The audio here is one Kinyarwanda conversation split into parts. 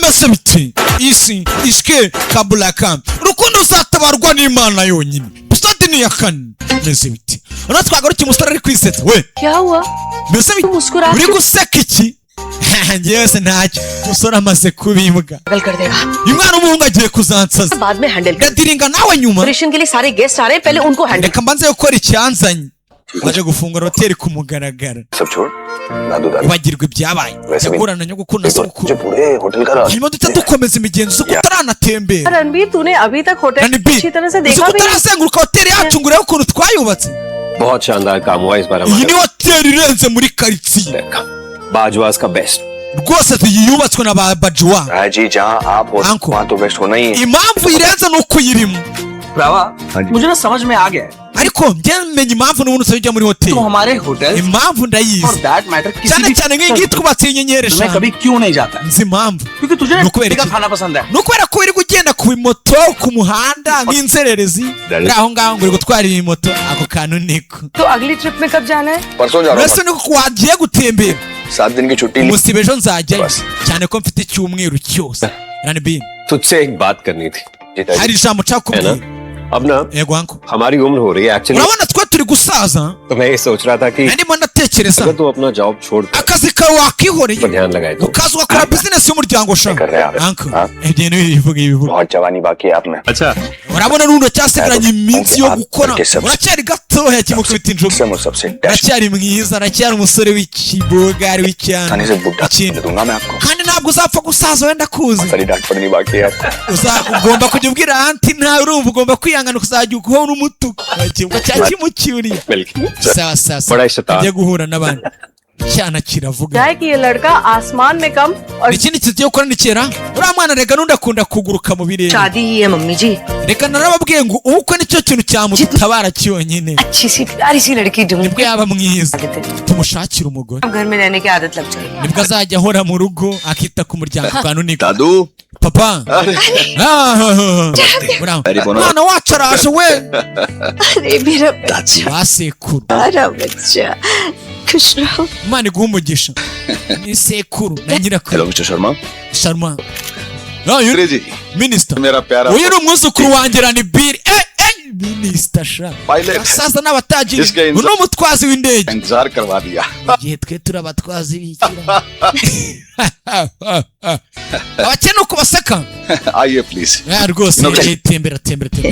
bimeze biti isi ishke kabulaka urukundo uzatabarwa n'Imana yonyine. Stade ni ya kane bimeze biti ona twagarukiye umusore ari kwisetsa we क्या हुआ bimeze biti uri guseka iki ngewe se ntacyo umusore amaze kubimbwa पागल कर देगा umwana w'umuhungu agiye kuzansaza बाद में हैंडल कर ndadiringa nawe nyuma operation के लिए सारे गेस्ट आ रहे हैं पहले उनको handle reka mbanze gukora icyanzanye baje gufungura hoteli ku mugaragaro सब छोड़ दादू दादू bagirwa ibyabaye yagurana nyogukuru na जो sogokuru पूरे होटल का राज hanyuma duhita dukomeza imigenzo zo kutaranatembera Ranbir तूने अभी तक होटल रणबीर, अच्छी तरह से uzi देखा ko भी नहीं utarazenguruka hoteli yacu ngo urebe ukuntu twayubatse बहुत शानदार काम हुआ इस बार iyi ni हमारा hoteli irenze muri karitsiye बाजवास का best rwose yubatswe na ba bajuwa जी जहाँ आप हो Uncle. वहाँ तो बेस्ट होना ही है impamvu irenze ni uko uyirimo रावा मुझे ना समझ में आ गया है ariko njye menya impamvu n'ubundi utajya muri hoteli तो हमारे होटल impamvu और ndayizi दैट मैटर किसी cyane भी cyane nk'iyi twubatse inyenyeri मैं eshanu कभी क्यों नहीं जाता nzi impamvu क्योंकि तुझे Nuko ना bereke. खाना पसंद है ni ukubera ko uri kugenda ku moto ku muhanda nk'inzererezi uri aho ngaho ngo uri gutwara iyi moto ako kantu niko तो अगली ट्रिप में कब जाना है परसों जा रहा mbese niko wagiye gutembera हूँ 7 दिन की छुट्टी ली umusibe ejo nzajyayo Bas. cyane ko mfite icyumweru cyose Ranbir तुझसे एक बात करनी थी जीता hari जी ijambo nshaka है ना kubwira अब ना yego anko हमारी उम्र हो रही है actually urabona twe turi gusaza तो मैं ये सोच रहा था कि ndimo ndatekereza अगर तू अपना जॉब छोड़ कर akazi kawe wakihoreye पर ध्यान लगाए तो ukaza ugakora bizinesi y'umuryango sha कर रहे हैं anko हाँ? ibyo ni ibivuga ibivuga बहुत जवानी बाकी है आप में अच्छा urabona n'undi cyasigaranye iminsi yo gukora uracyari gatoya kimukubita injugu से मुझ सबसे dash aracyari mwiza aracyari umusore w'ikibogari आसानी से बुढ़ा w'icyana दे दूंगा मैं आपको kandi ntabwo uzapfa gusaza wenda kuzi सारी डांट पड़नी बाकी है ugomba kujya ubwira anti ntawe urumva ugomba kwihangana ukazajya uhora umutuku ikibuga cya kimucyuriye बिल्कुल sawa sawa बड़ा शैतान ajya guhura n'abandi cyana kiravuga क्या है कि ये लड़का आसमान में कम और ikindi kigiye gukora ni kera uriya mwana reka n'undi akunda kuguruka mu birere शादी ही है मम्मी जी reka narababwiye ngo ubukwe nicyo kintu cyamutabara cyonyine अच्छी सी प्यारी सी लड़की ढूंढ nibwo yaba mwiza tumushakire umugore घर में रहने की आदत लग जाएगी nibwo azajya ahora mu rugo akita ku muryango kwa nuniko Dadu papa mwana wacu araje we अरे मेरा बच्चा basekuru मेरा बच्चा खुश रहो imana iguha umugisha ni sekuru na nyirakuru hello mister Sharma sharma uyu जी minisita मेरा प्यारा uyu ni umwuzukuru wanjye Ranibiri minisita sha pilot abasaza n'abatagiri Isika uyu ni umutwazi w'indege इंतजार करवा दिया igihe twe turi abatwazi b'ikira abakene uko baseka आइए please rwose No, okay. tembera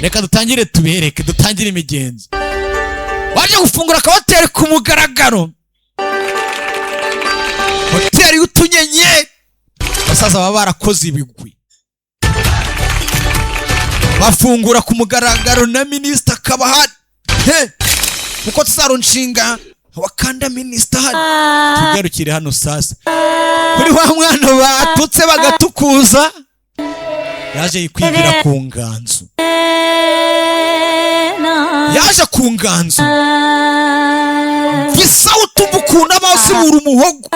reka dutangire tubereke dutangire imigenzo waje gufungura akahoteli ku mugaragaro hoteli y'utunyenyeri abasaza baba barakoze ibigwi bafungura ku mugaragaro na minisita akaba ahari kuko tuzaronshinga wakanda minisita ahari tugarukire hano sasa kuri wa mwana batutse bagatukuza yaje yikwigira ku nganzo yaje ku nganzo bisa utumva ukuntu amazi buri umuhogo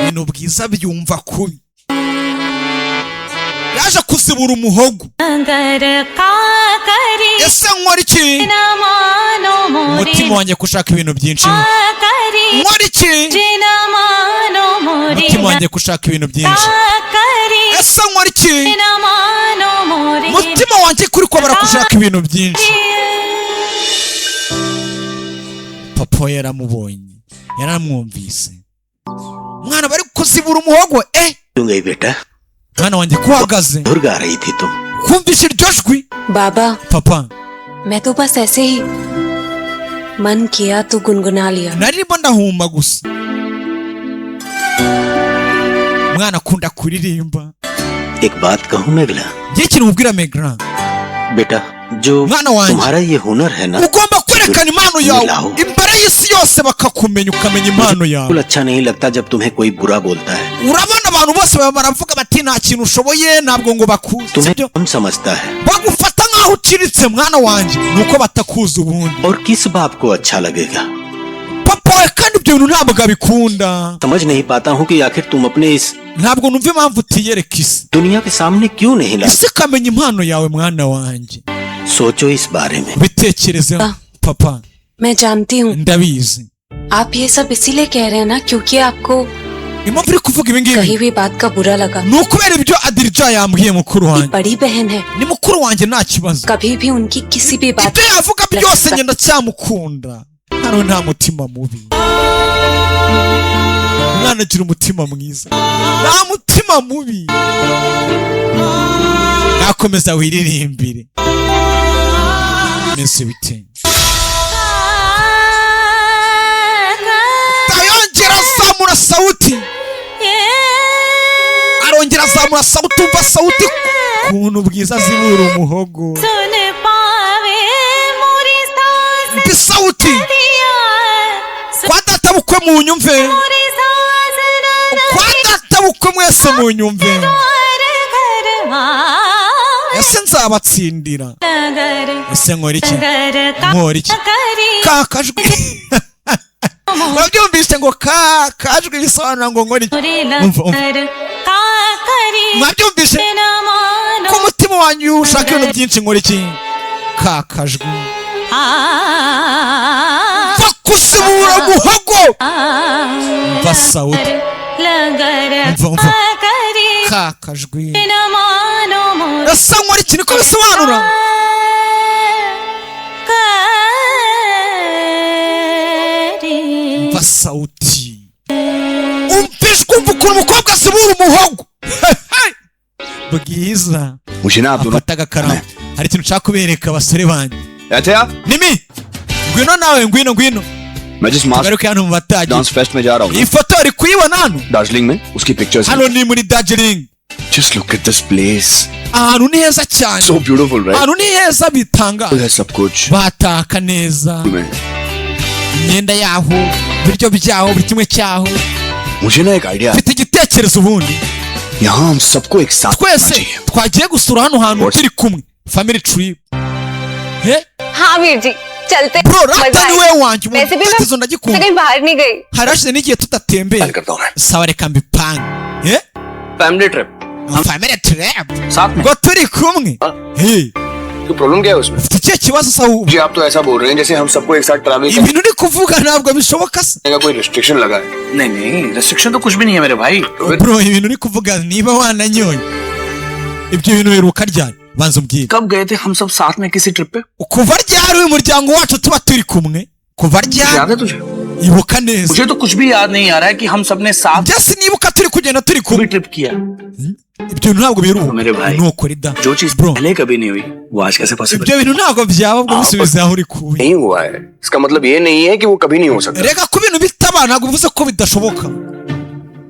ibintu bwiza byumva kubi yaje kuzibura umuhogo ese nkora iki umutima wanjye kushaka ibintu byinshi nkora iki umutima wanjye kushaka ibintu byinshi ese nkora iki umutima wanjye kuri kwabara kushaka ibintu byinshi papa yaramubonye yaramwumvise mwana bari kuzibura umuhogo क्यों गई बेटा mwana wanjye ko uhagaze धुर गा रही थी तुम kumvisha iryo jwi बाबा papa मैं तो बस ऐसे ही मन किया तो गुनगुना लिया narimo ndahuma gusa mwana akunda kuririmba एक बात कहूँ Meghla ngiye ikintu mubwira Megra बेटा जो mwana wanjye तुम्हारा ये हुनर है ना ugomba kwerekana impano yawe imbere y'isi yose bakakumenya ukamenya impano yawe बिल्कुल अच्छा नहीं लगता जब तुम्हें कोई बुरा बोलता है urabona abantu bose baravuga bati nta kintu ushoboye ntabwo ngo bakuzi तुम्हें कम समझता है bagufata nkaho uciritse mwana wanjye nuko batakuzi ubundi और किस बाप को अच्छा लगेगा papa we kandi ibyo bintu ntabwo abikunda समझ नहीं पाता हूँ कि आखिर तुम अपने इस ntabwo numva impamvu utiyereka isi दुनिया के सामने क्यों नहीं ला isi ikamenya impano yawe mwana wanjye सोचो इस बारे में bitekerezeho papa मैं जानती हूँ ndabizi आप ये सब इसीलिए कह रहे हैं ना क्योंकि आपको impamvu uri kuvuga ibi कही ngibi हुई बात का बुरा लगा। ni ukubera ibyo Adirja yambwiye mukuru wanjye. बड़ी बहन है, Ni mukuru wanjye nta kibazo. कभी भी उनकी किसी भी बात ibyo yavuga byose njye ndacyamukunda. hano nta mutima mubi. umwana agira umutima mwiza, nta mutima mubi. nakomeza wiririmbire iminsi bitenge. Tayongera azamura sauti, arongera azamura sauti, umva sauti kuntu bwiza zibura umuhogo. mbi sauti kwa data bukwe mu nyumve, kwa data bukwe mwese mu nyumve. ese nzabatsindira, ese nkora iki, nkora iki? kakajwi mwabyumvise ngo kakajwi bisobanura ngo nkora iki? umva mwabyumvise ko umutima wanyu ushaka ibintu byinshi, nkora iki? kakajwi mva kuzibura muhogo, mva sauti, mva kakajwi. ese nkora iki niko bisobanura? mva sauti, umvishwe, umva ukuntu umukobwa azibura umuhogo. bwiza. मुझे ना आप दोनों afata agakaramu, hari ikintu nshaka kubereka abasore banjye. ऐसे आप Nimi, ngwino nawe, ngwino मैं जिस मास tugaruke hano mu Batage. Dance fest में जा रहा हूँ iyi foto uri kuyibona hano? Darjeeling में उसकी pictures hano ni muri Darjeeling. Just look at this place ahantu ni heza cyane, so beautiful right ahantu ni heza bitangaje. है सब कुछ bataka neza, में imyenda yaho, ibiryo byaho, buri kimwe cyaho. मुझे ना एक idea mfite igitekerezo ubundi यहाँ हम सबको एक साथ करना twese चाहिए twagiye gusura hano hantu turi kumwe, family trip. हाँ वीर जी चलते bro मजा rata ni आएगा। we wanjye, वैसे भी igitekerezo मैं ndagikunda. कहीं बाहर नहीं गई। harashize n'igihe tudatembera. प्लान करता हूँ मैं sawa reka mbipange. Family trip family trip साथ में। ngo turi kumwe. तो प्रॉब्लम क्या है उसमें ufite ikihe kibazo sawa? जी आप तो ऐसा बोल रहे हैं जैसे हम सबको एक साथ travel ibintu uri kuvuga ntabwo bishoboka se. करने का कोई रिस्ट्रिक्शन लगा है नहीं रेस्ट्रिक्शन तो कुछ भी नहीं है मेरे भाई। bro ibintu uri kuvuga niba wananyoye ibyo bintu biruka ryari? banza umbwire. कब गए थे हम सब साथ में किसी ट्रिप पे? kuva ryari uyu muryango wacu tuba turi kumwe? kuva ryari? याद है तुझे? ibuka neza. मुझे तो कुछ भी याद नहीं आ रहा है कि हम सबने साथ njye sinibuka turi kugenda turi भी kumwe. ट्रिप किया। ibyo bintu ntabwo biruka. मेरे भाई nukora da जो चीज bro, पहले कभी नहीं हुई वो आज कैसे possible? ibyo bintu ntabwo byaba ubwo bisubiza aho uri kubi. नहीं हुआ है इसका मतलब ये नहीं है कि वो कभी नहीं हो सकता reka ku bintu bitaba ntabwo bivuze ko bidashoboka.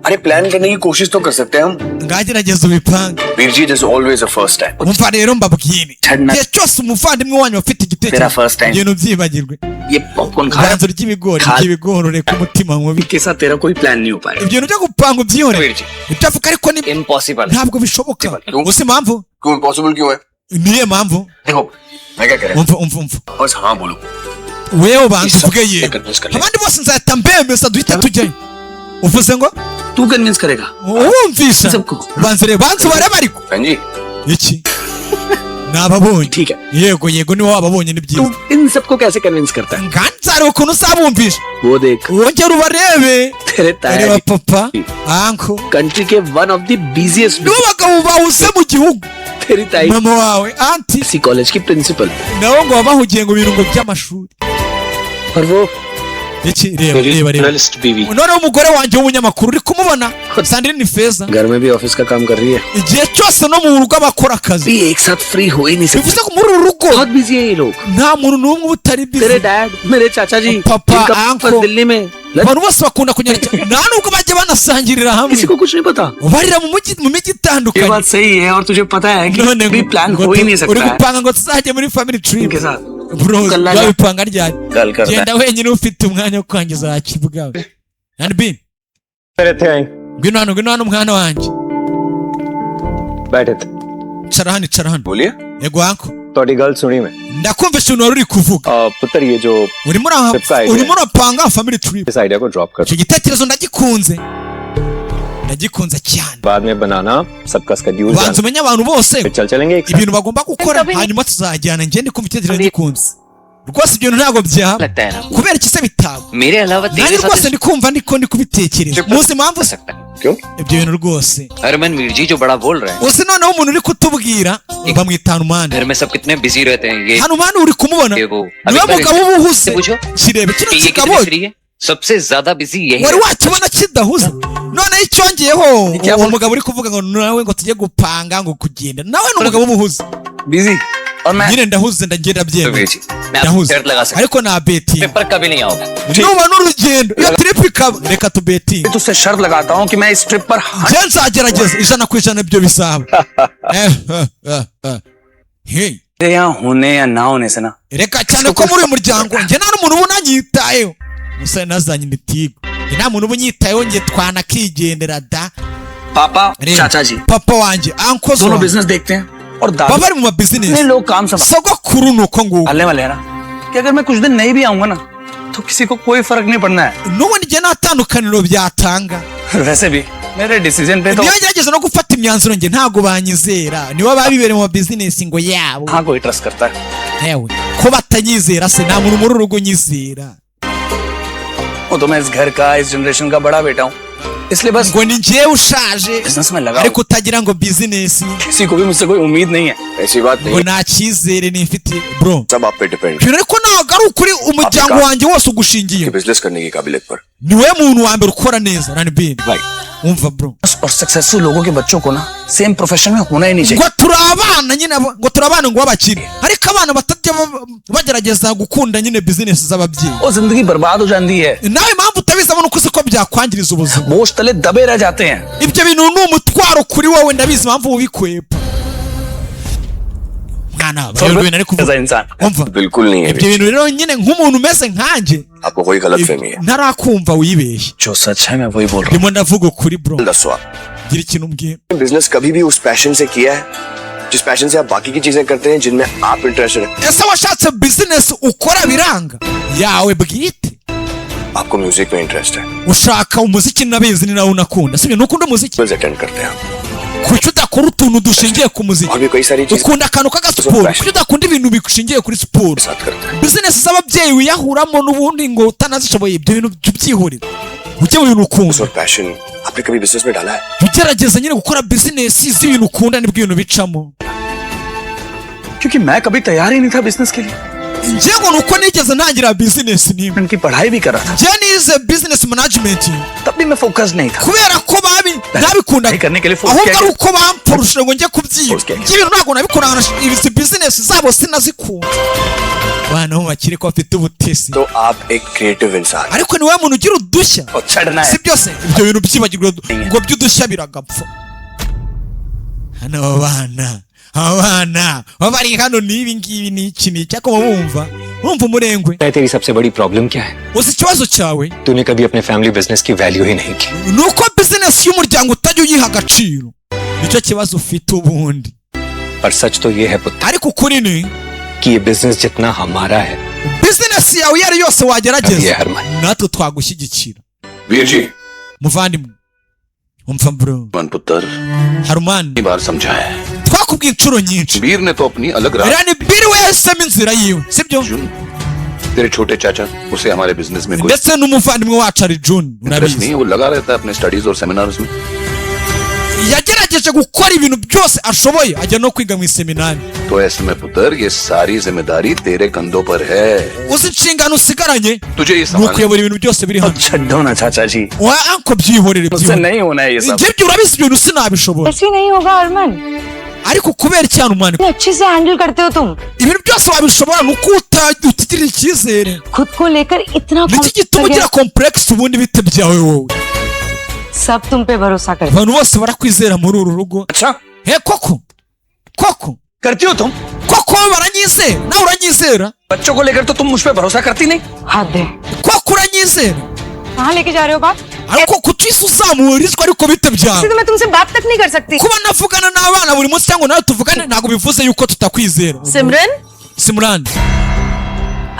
अरे प्लान करने की कोशिश तो कर सकते हैं हम ngagerageza ubipange. Veer ji this always a first time umva rero mbabwire, Chadna- igihe cyose umuvandimwe wanyu afite Tera igitekerezo first time. ibintu byibagirwe. ये पॉपकॉर्न खाया banza urya ibigori, Khal- urya ibigori ureka umutima mubi. के साथ तेरा कोई प्लान नहीं हो पाया। ibyo bintu byo gupanga ubyihore, ibyo avuga ariko ni impossible ntabwo bishoboka. Cyo- uzi impamvu? क्यों इम्पॉसिबल क्यों है niyo mpamvu. देखो मैं क्या कह रहा umva हूँ बस हाँ बोलो wewe banza Isa- uvuge yego, convince कर ले। abandi bose nzahita mbemeza duhite tujyayo. uvuze ngo तू कन्विंस करेगा? wumvisha? सबको। banza reba, banza ubarebe ariko. बहन जी iki nababonye. ठीक है। yego niwe wababonye ni तू byiza. इन सबको कैसे कन्विंस करता है? nganzareba ukuntu uzabumvisha. वो देख wongere ubarebe. तेरे reba ताया papa, anko, कंट्री के one of the busiest nibo bagabo bahuze mu gihugu. तेरी ताई mama wawe anti इसी कॉलेज की principal nabo ngo babahugiye ngo birungo by'amashuri. और वो iki reba जर्नलिस्ट बीवी noneho umugore wanjye w'umunyamakuru uri kumubona, Sandrine Feza, घर में भी ऑफिस का काम कर रही है। igihe cyose no mu rugo abakora akazi. भी एक साथ फ्री हो ही नहीं सकते। bivuze ko muri uru rugo बहुत बिजी है ये लोग। nta muntu n'umwe uba utari तेरे bizi. डैड मेरे चाचा जी पापा, जिनका अंकल। ऑफिस दिल्ली में abantu bose bakunda kunyarukira, nta nubwo bajya banasangirira hamwe. किसी को कुछ नहीं पता। barira mu mijyi ये itandukanye. बात सही है और तुझे पता है कि none भी प्लान ngo हो ही नहीं uri सकता है gupanga ngo tuzajye muri family trip. इनके साथ। bro कल ना wabipanga ryari? कल करता है। genda wenyine ufite umwanya wo kwangiza wakivugawe. and bin ngwino hano mwana wanjye. बैठे थे cara hano बोलिए yego anko, ਤੁਹਾਡੀ ਗੱਲ ਸੁਣੀ ਮੈਂ ndakumvisha ibintu wari uri kuvuga. पुत्र ये जो urimo urapanga family trip. इस आइडिया को ड्रॉप कर icyo gitekerezo ndagikunze cyane. बाद में बनाना सबका schedule banza umenye abantu bose फिर चल चलेंगे एक साथ ibintu bagomba gukora, hanyuma tuzajyana. njye ndi kumva icyerekezo gikunze. rwose ibyo ntabwo byaba लगता है ना kubera iki se bitaba मेरे अलावा तेरे nanjye rwose साथ ndi kumva ndi kubitekereza muzi impamvu se सकता है क्यों? ibyo bintu rwose हरमन वीर जी जो बड़ा बोल रहे हैं uzi noneho umuntu uri kutubwira bamwita Hanumani घर में सब कितने बिजी रहते हैं ये Hanumani uri kumubona ये वो niwe mugabo uba uhuze पूछो kirebe kino कि ये kigabo कितने फ्री है सबसे ज्यादा बिजी यही wari है wakibona kidahuze noneho icyongeyeho uwo mugabo uri kuvuga ngo nawe ngo tujye gupanga ngo kugenda nawe ni umugabo uba uhuze busy और मैं nyine ndahuze ndagenda वीर byemeye जी मैं आपको ndahuze शर्त लगा सकता ariko na betinga हूँ पर कभी नहीं आओगे nuba n'urugendo iyo trip ikaba reka tubetinga तुझसे शर्त लगाता हूँ कि मैं इस ट्रिप पर njye nzagerageza 100% ibyo bizaba hey यहाँ होने या ना होने से ना reka cyane ko muri uyu muryango njye nta n'umuntu uba unanyitayeho umusore nazanye imitigo njye nta muntu uba unyitayeho njye twanakigendera da पापा Reba, चाचा जी papa wanjye uncle दोनों wanjye बिजनेस देखते हैं और baba दादा bari mu mabizinesi इतने लोग काम संभाल sogokuru ni uko nguko पालने वाले हैं ना कि अगर मैं कुछ दिन नहीं भी आऊंगा ना तो किसी को कोई फर्क नहीं पड़ना है n'ubundi njye nta tandukaniro byatanga वैसे भी मेरे डिसीजन पे तो niyo ngerageza no gufata imyanzuro njye ntabwo banyizera nibo babibereye mu mabizinesi ngo yabo हाँ कोई ट्रस्ट करता है yewe ko batanyizera se nta muntu muri uru rugo unyizera वो तो मैं इस घर का इस जनरेशन का बड़ा बेटा हूँ इसलिए बस ngo ni njyewe ushaje business में लगा ariko utagira ngo bizinesi किसी को भी मुझसे कोई उम्मीद नहीं है ऐसी बात ngo नहीं, nta cyizere nifitiye bro सब आप पे depend ibyo ariko ntabwo ari ukuri umuryango wanjye wose ugushingiye कि बिजनेस करने की काबिलियत पर। niwe muntu wa mbere ukora neza ranibin umva bro और सक्सेसफुल लोगों के बच्चों को ना सेम प्रोफेशन में होना ही नहीं चाहिए ngo turi abana nyine ngo turi abana ngo babakire ariko abana batajya bagerageza gukunda nyine bizinesi z'ababyeyi वो जिंदगी बर्बाद हो जाती है nawe impamvu utabizi abona uko uzi ko byakwangiriza ubuzima बोझ तले दबे रह जाते हैं ibyo bintu ni umutwaro kuri wowe ndabizi impamvu ubikwepa mwana rero ibintu ari kuvuga इंसान umva बिल्कुल नहीं है ibyo bintu rero nyine nk'umuntu umeze nkanjye आपको कोई गलत फहमी है। ntarakumva wibeshye जो सच है मैं वही बोल रहा ndimo ndavuga ukuri bro दसो आप gira ikintu umbwira बिजनेस कभी भी उस पैशन से किया है जिस पैशन से आप बाकी की चीजें करते हैं जिनमें आप इंटरेस्टेड हैं। ese washatse bizinesi ukora biranga yawe bwite आपको म्यूजिक में इंटरेस्ट है, ushaka umuziki nabizi ni nawe unakunda sibyo nukunda umuziki attend करते हैं आप, kuki udakora utuntu dushingiye ku muziki और भी कई सारी चीजें ukunda akantu k'agasiporo kuki udakunda ibintu bishingiye kuri siporo साथ करते हैं। bizinesi z'ababyeyi wiyahuramo n'ubundi ngo utanazishoboye ibyo bintu by'ubyihorera ujye mu bintu ukunda और पैशन आपने कभी बिजनेस में डाला है? ugerageza nyine gukora bizinesi z'ibintu ukunda nibwo ibintu bicamo क्योंकि मैं कभी तैयार ही नहीं था बिजनेस के लिए njye ngo nuko nigeze ntangira bizinesi nimwe उनकी पढ़ाई भी कर रहा था njye nize business management तब भी मैं फोकस नहीं था kubera ko ntabikundaga करने के लिए फोकस ahubwo किया ari uko bampurushije ngo njye kubyiga Okay. ibyo bintu ntabwo nabikundaga izi bizinesi zabo sinazikunda bana bo bakiri ko bafite ubutesi तो आप एक क्रिएटिव इंसान हैं। ariko ni wowe muntu ugira udushya और चढ़ना है si byose ibyo bintu byibagirwa ngo by'udushya biragapfa hano abana baba bari hano n'ibi ngibi n'iki n'iki ariko bumva umurengwe तेरी सबसे बड़ी प्रॉब्लम क्या है? uzi ikibazo cyawe तूने कभी अपने फैमिली बिजनेस की वैल्यू ही नहीं की। ni uko bizinesi y'umuryango utajya uyiha agaciro nicyo kibazo ufite ubundi पर सच तो ये है पुत्र ariko ukuri ni कि ये बिजनेस जितना हमारा है bizinesi yawe iyo ari yose ये wagerageza Harman natwe twagushyigikira Veer ji muvandimwe umva bro मन पुत्र harumani बार समझा है, twakubwiye inshuro nyinshi वीर ने तो अपनी अलग राह, rero ni biri we yahisemo inzira yiwe sibyo तेरे छोटे चाचा उसे हमारे बिजनेस में कोई ndetse n'umuvandimwe wacu ari June interest नहीं urabizi है, वो लगा रहता है अपने स्टडीज और सेमिनार्स में। yagerageje gukora ibintu byose ashoboye ajya no kwiga mu iseminari तो ऐसे में पुत्र ये सारी जिम्मेदारी तेरे कंधों पर है, uzi inshingano usigaranye तुझे ये ni संभालना ukuyobora ibintu byose biri hano छड्डो ना चाचा जी anko byihorere मुझसे नहीं होना है ये सब njye ibyo urabizi ibintu sinabishobora ऐसे नहीं होगा अरमान, ariko kubera icyana umwana इतने अच्छे से हैंडल करते हो तुम, ibintu byose wabishobora ni uko utagirira icyizere खुद को लेकर इतना niki gituma ugira complex ubundi bite byawe wowe सब तुम पे भरोसा कर। abantu bose barakwizera muri uru rugo अच्छा he koko करती हो तुम koko baranyizera nawe uranyizera बच्चों को लेकर तो तुम मुझ पे भरोसा करती नहीं हाथ दे, koko uranyizera कहाँ लेके जा रहे हो बात? ariko kutwise uzamurizwa ariko bite ऐसे byawe तो मैं तुमसे बात तक नहीं कर सकती। kuba navugana n'abana buri munsi cyangwa nawe tuvugane ntabwo bivuze yuko tutakwizera सिमरन simurani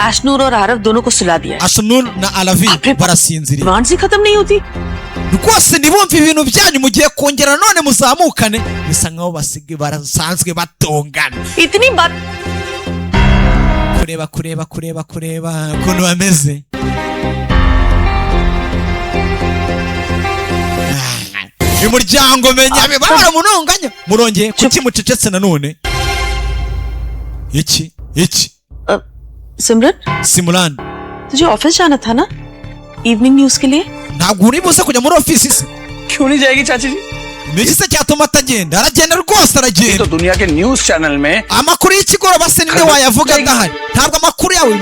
आशनूर और आरव दोनों को सुला दिया है। ashanur na alavi Apre- barasinziriye demand ही खत्म नहीं होती। rwose ntibumve ibintu byanyu mugiye kongera none muzamukane bisa nkaho basigaye barasanzwe batongana इतनी बात kureba ukuntu bameze. Uyu muryango menya bara munonganya murongeye kuki mucecetse nanone. iki सिमरन Simran तुझे ऑफिस जाना था ना इवनिंग न्यूज के लिए ntabwo uri buze kujya muri office se? क्यों नहीं जाएगी चाची जी? niki se cyatuma atagenda? aragenda rwose aragenda. तो दुनिया के न्यूज चैनल में amakuru y'ikigoroba se ninde wayavuga adahari? ntabwo amakuru yawe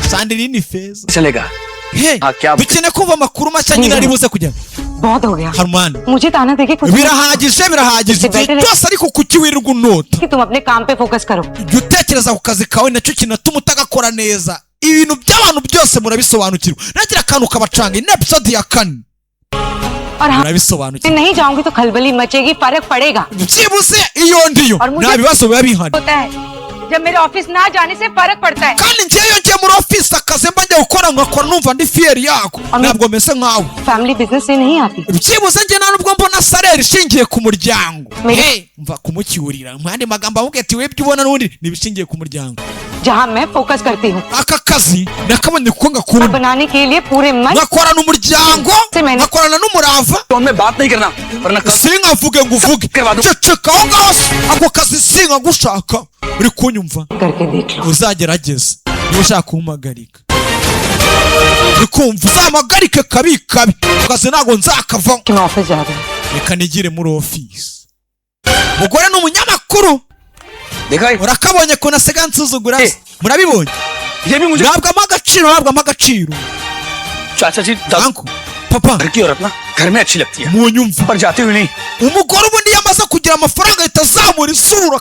Sandrine ni feza चलेगा. Hey, क्या dukeneye kumva amakuru mashya nyine ari buze kujya. बहुत हो गया Harman मुझे ताना देके कुछ birahagije byose ariko kuki wirirwa unota कि तुम अपने काम पे फोकस करो jya utekereza ku kazi kawe nacyo kinatuma utagakora neza. ibintu by'abantu byose murabisobanukirwa. nagira akantu kabacanga ino episode ya 4 और हाँ murabisobanukirwa. नहीं जाऊंगी तो खलबली मचेगी फर्क पड़ेगा byibuze iyo ndiyo nta bibazo biba bihari. होता है जब मेरे ऑफिस ना जाने से फर्क पड़ता है kandi njyewe ngiye muri office akazi mba njya gukora nkakora numva ndi fiyeri yako ntabwo meze nkawe. Family business से नहीं आती byibuze njye nta nubwo mbona salary ishingiye ku muryango. mva kumucyurira mu yandi magambo avuga ati webye ubona n'ubundi ntibishingiye ku muryango. जहाँ मैं फोकस करती हूँ aka kazi nakabonye kuko ngakunda बनाने के लिए पूरे मन ngakorana umuryango ngakorana n'umurava. Phone में बात नहीं करना वरना कल sinkavuge ngo uvuge ceceka aho ngaho se ako kazi sinkagushaka uri kunyumva करके देख लो uzagerageze niba ushaka kumpagarika uri kumva uzampagarike kabi ako kazi ntabwo nzakavamo. कि मैं ऑफिस जा रही हूँ reka nigire muri office. umugore ni umunyamakuru देखा है? urakabonye ko nasiga nsuzugura se murabibonye ये भी मुझे ntabwo ampa agaciro चाचा जी Uncle, papa घर की औरत ना घर में अच्छी लगती है munyumva पर जाती हुई नहीं. umugore ubundi yamaze kugira amafaranga ahita azamura isura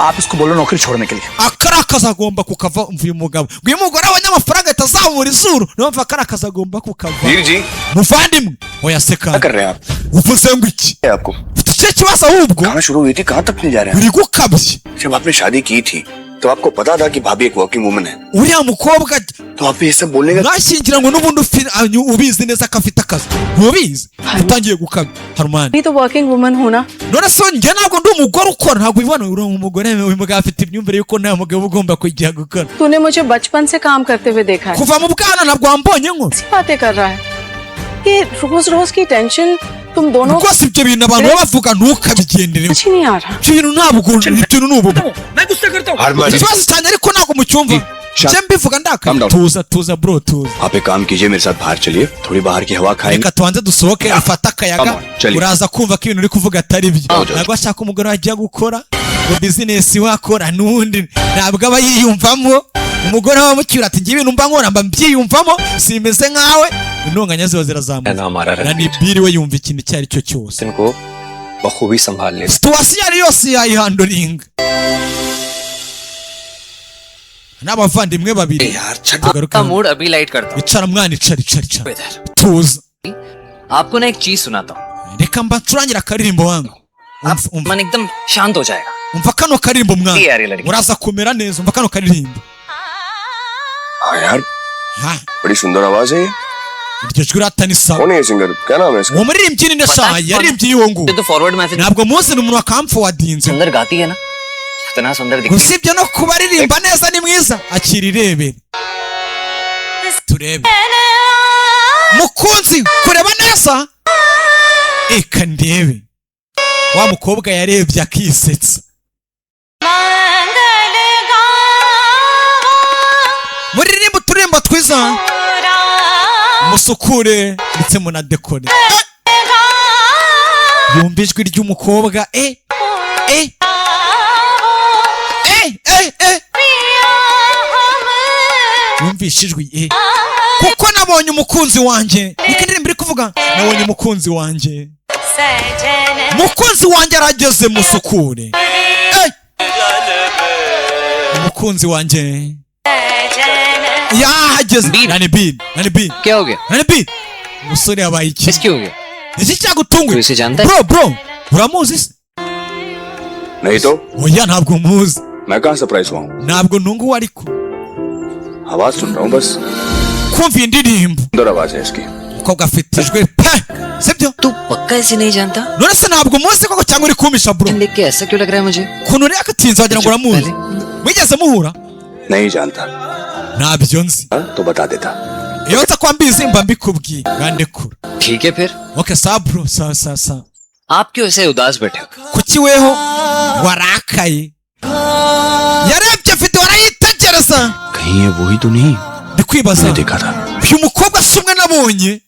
आप इसको बोलो नौकरी छोड़ने के लिए. akari akazi agomba kukava mvuye umugabo ngo uyu mugore abonye amafaranga ahita azamura isura niyo mpamvu akari akazi agomba kukava. Veer ji muvandimwe oya seka क्या कर रहे हैं आप? uvuze ngo iki है आपको ufite icyo kibazo ahubwo कहाँ शुरू हुई थी कहाँ तक नहीं जा रहे हैं? uri gukabye. जब आपने शादी की थी तो आपको पता था कि भाभी एक वर्किंग वुमन है uriya mukobwa तो आप ये सब बोलने का mwashyingiranywe n'ubundi ubizi neza ko afite akazi ntubizi utangiye gukabya. Harman नहीं तो वर्किंग वुमन हो ना none se njye ntabwo ndi umugore ukora ntabwo ubibona uri umugore uyu mugabo afite imyumvire yuko nta mugabo ugomba kujya gukora. तूने मुझे बचपन से काम करते हुए देखा है kuva mu bwana ntabwo wambonye nko ऐसी बातें कर रहा है ये रोज रोज की टेंशन तुम दोनों को rwose ibyo bintu abantu baba bavuga ntukabigendereho. कुछ ही नहीं आ रहा ibyo bintu ntabwo ibintu ni ububu. मैं गुस्सा करता हूँ. ikibazo cyane ariko ntabwo mucyumva njye mbivuga ndakaye. tuza bro tuza आप एक काम कीजिए मेरे साथ बाहर चलिए थोड़ी बाहर की हवा खाएंगे reka tubanze dusohoke ufate akayaga uraza kumva ko ibintu uri kuvuga atari byo. ntabwo ashaka umugore wajya gukora ngo bizinesi wakora n'undi ntabwo aba yiyumvamo. umugore wamucyura ati ngiye ibintu mba nkora mba mbyiyumvamo simeze nkawe. intonganya ziba zirazamuka na nibiri we yumva ikintu icyo ari cyo cyose. इनको बखूबी संभाल ले. situwasiyo ari yose yayihandoringa. n'abavandimwe babiri आपका मूड अभी लाइट करता हूँ. icara mwana icara tuza आपको ना एक चीज सुनाता हूँ. reka mbacurangira akaririmbo wangu. मन एकदम शांत हो जाएगा. umva kano karirimbo mwana ये यार ये लड़की. uraza kumera neza. umva kano karirimbo. हाँ यार ha बड़ी सुंदर आवाज है ये iryo jwi urata ni sawa. कौन है ये सिंगर क्या नाम है इसका uwo muririmbyi ni ndashaka yaririmbye iyo nguwo तो forward message ntabwo muzi ni umuntu wakamfuwadinze. सुंदर गाती है ना इतना सुंदर दिखती gusa ibyo no kuba aririmba neza ni mwiza akira irebere turebe mukunzi kureba neza eka ndebe wa mukobwa yarebye akisetsa. muririmba uturirimbo twiza musukure ndetse munadekore. yumva ijwi ry'umukobwa yumvishe ijwi kuko nabonye umukunzi wanjye. niko indirimbo iri kuvuga nabonye umukunzi wanjye. umukunzi wanjye arageze musukure. umukunzi wanjye yahageze. nani bin क्या हो गया? umusore yabaye iki? इसकी हो गया? iki cyagutunguye? तू इसे जानता है? bro uramuzi se? नहीं तो oya ntabwo muzi. मैं कहाँ सरप्राइज हुआ हूँ ntabwo nunguwe ariko आवाज सुन रहा हूँ बस kumva indirimbo. सुंदर आवाज है इसकी umukobwa afite ijwi pe sibyo? तू पक्का इसे नहीं जानता? none se ntabwo muzi koko cyangwa uri kumisha bro? देख के ऐसा क्यों लग रहा है मुझे? ukuntu uri agatinze wagira ngo uramuzi. mwigeze muhura? नहीं जानता ntabyo nzi तो बता देता iyo nza kuba mbizi mba mbikubwiye ngandekura ठीक है फिर okay sa bro sa आप क्यों ऐसे उदास बैठे हो kuki weho warakaye yarebye afite warayitegereza कहीं ये वही तो नहीं ndikwibaza देखा था uyu mukobwa si umwe nabonye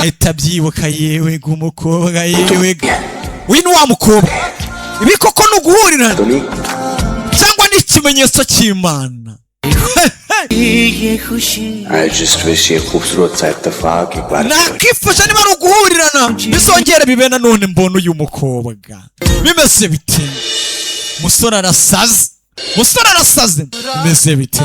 ahita abyibuka yewe umukobwa yewe uyu ni wa mukobwa ibi koko ni uguhurirana तो नहीं cyangwa ni ikimenyetso cy'Imana I just wish ये खूबसूरत सा इत्तेफाक एक बार nakifasha niba ari uguhurirana bisongera bibe nanone mbona uyu mukobwa bimeze bite musore arasaze bimeze bite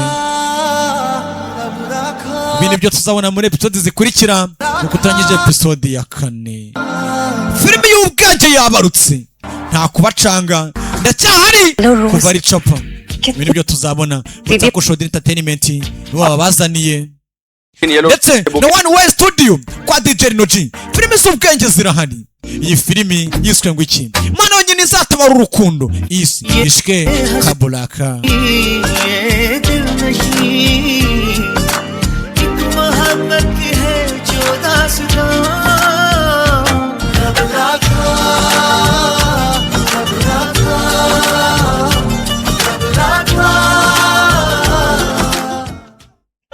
ibi nibyo tuzabona muri episode zikurikira kuko turangije episode ya 4 filime y'ubwenge yabarutse nta kubacanga ndacyahari kuva ari capa ibi nibyo tuzabona muri Koshodi Entertainment baba bazaniye ndetse na One Way Studio kwa DJ Noji filime z'ubwenge zirahari iyi filime yiswe ngo iki mana nyine izatabara urukundo isi ishke kabulaka